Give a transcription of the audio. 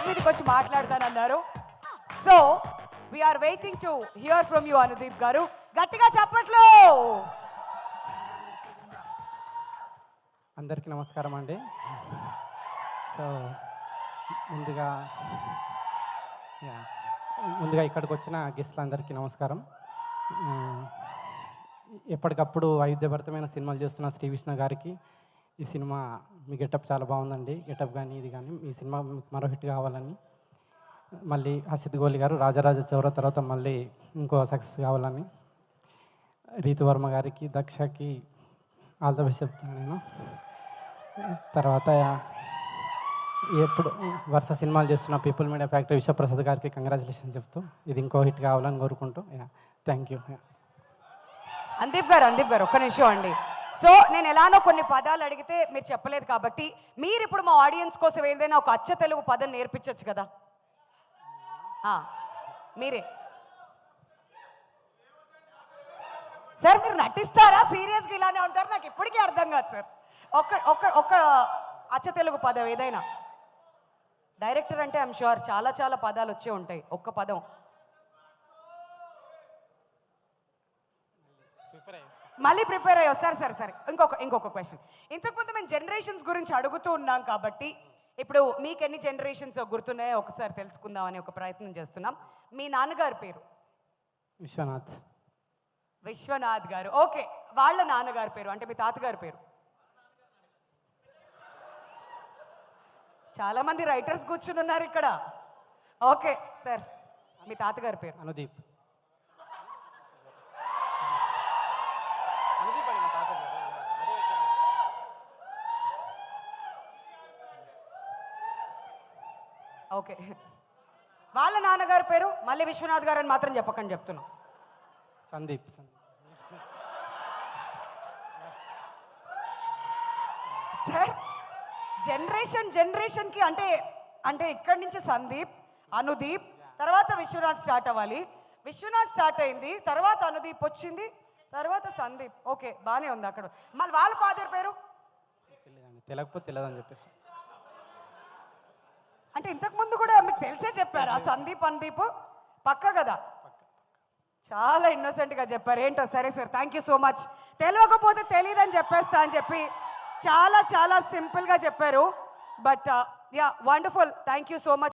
మీదకి వచ్చి మాట్లాడతానన్నారు. So we're waiting to hear from you Anudeep garu. గట్టిగా చప్పట్లు. అందరికీ నమస్కారం అండి. సో ముందుగా ఇక్కడికి వచ్చిన గెస్ట్లందరికీ నమస్కారం. ఎప్పటికప్పుడు వైవిధ్యభరితమైన సినిమాలు చేస్తున్న శ్రీ విష్ణు గారికి ఈ సినిమా మీ గెటప్ చాలా బాగుందండి. గెటప్ కానీ ఇది కానీ ఈ సినిమా మీకు మరో హిట్ కావాలని, మళ్ళీ హసిత్ గోలి గారు రాజరాజ చౌర తర్వాత మళ్ళీ ఇంకో సక్సెస్ కావాలని, రీతు వర్మ గారికి దక్షకి ఆల్ ద బెస్ట్ చెప్తాను నేను. తర్వాత ఎప్పుడు వరుస సినిమాలు చేస్తున్న పీపుల్ మీడియా ఫ్యాక్టరీ విశ్వప్రసాద్ గారికి కంగ్రాచులేషన్స్ చెప్తూ ఇది ఇంకో హిట్ కావాలని కోరుకుంటూ థ్యాంక్ యూ. అందీప్ గారు ఒక్క నిమిషం అండి. సో నేను ఎలానో కొన్ని పదాలు అడిగితే మీరు చెప్పలేదు కాబట్టి మీరు ఇప్పుడు మా ఆడియన్స్ కోసం ఏదైనా ఒక అచ్చ తెలుగు పదం నేర్పించవచ్చు కదా. మీరే సార్, మీరు నటిస్తారా సీరియస్గా ఇలానే ఉంటారు? నాకు ఇప్పటికీ అర్థం కాదు సార్. ఒక్క అచ్చ తెలుగు పదం ఏదైనా. డైరెక్టర్ అంటే ఐఎమ్ షూర్ చాలా చాలా పదాలు వచ్చే ఉంటాయి. ఒక్క పదం మళ్ళీ ప్రిపేర్ అయ్యి వస్తారు. సరే ఇంకొక క్వశ్చన్. ఇంతకుముందు మేము జనరేషన్స్ గురించి అడుగుతూ ఉన్నాం కాబట్టి ఇప్పుడు మీకు ఎన్ని జనరేషన్స్ గుర్తున్నాయో ఒకసారి తెలుసుకుందామని ఒక ప్రయత్నం చేస్తున్నాం. మీ నాన్నగారి పేరు? విశ్వనాథ్ గారు. ఓకే, వాళ్ళ నాన్నగారి పేరు అంటే మీ తాతగారి పేరు? చాలా మంది రైటర్స్ కూర్చుని ఉన్నారు ఇక్కడ. ఓకే సార్, మీ తాతగారి పేరు? అనుదీప్. ఓకే, వాళ్ళ నాన్నగారి పేరు మళ్ళీ విశ్వనాథ్ గారు అని మాత్రం చెప్పకండి చెప్తున్నాం. సందీప్. సార్ జనరేషన్కి అంటే ఇక్కడి నుంచి సందీప్, అనుదీప్, తర్వాత విశ్వనాథ్ స్టార్ట్ అవ్వాలి. విశ్వనాథ్ స్టార్ట్ అయింది, తర్వాత అనుదీప్ వచ్చింది, తర్వాత సందీప్. ఓకే, బాగానే ఉంది. అక్కడ మళ్ళీ వాళ్ళ ఫాదర్ పేరు తెలియకపోతే తెలియదని చెప్పేసి అంటే ఇంతకు ముందు కూడా మీకు తెలిసే చెప్పారా? సందీప్ అనుదీప్ పక్క కదా. చాలా ఇన్నోసెంట్గా చెప్పారు. ఏంటో సరే sir, thank you so much. తెలియకపోతే తెలియదని చెప్పేస్తా అని చెప్పి చాలా చాలా సింపుల్గా చెప్పారు. But wonderful, thank you so much.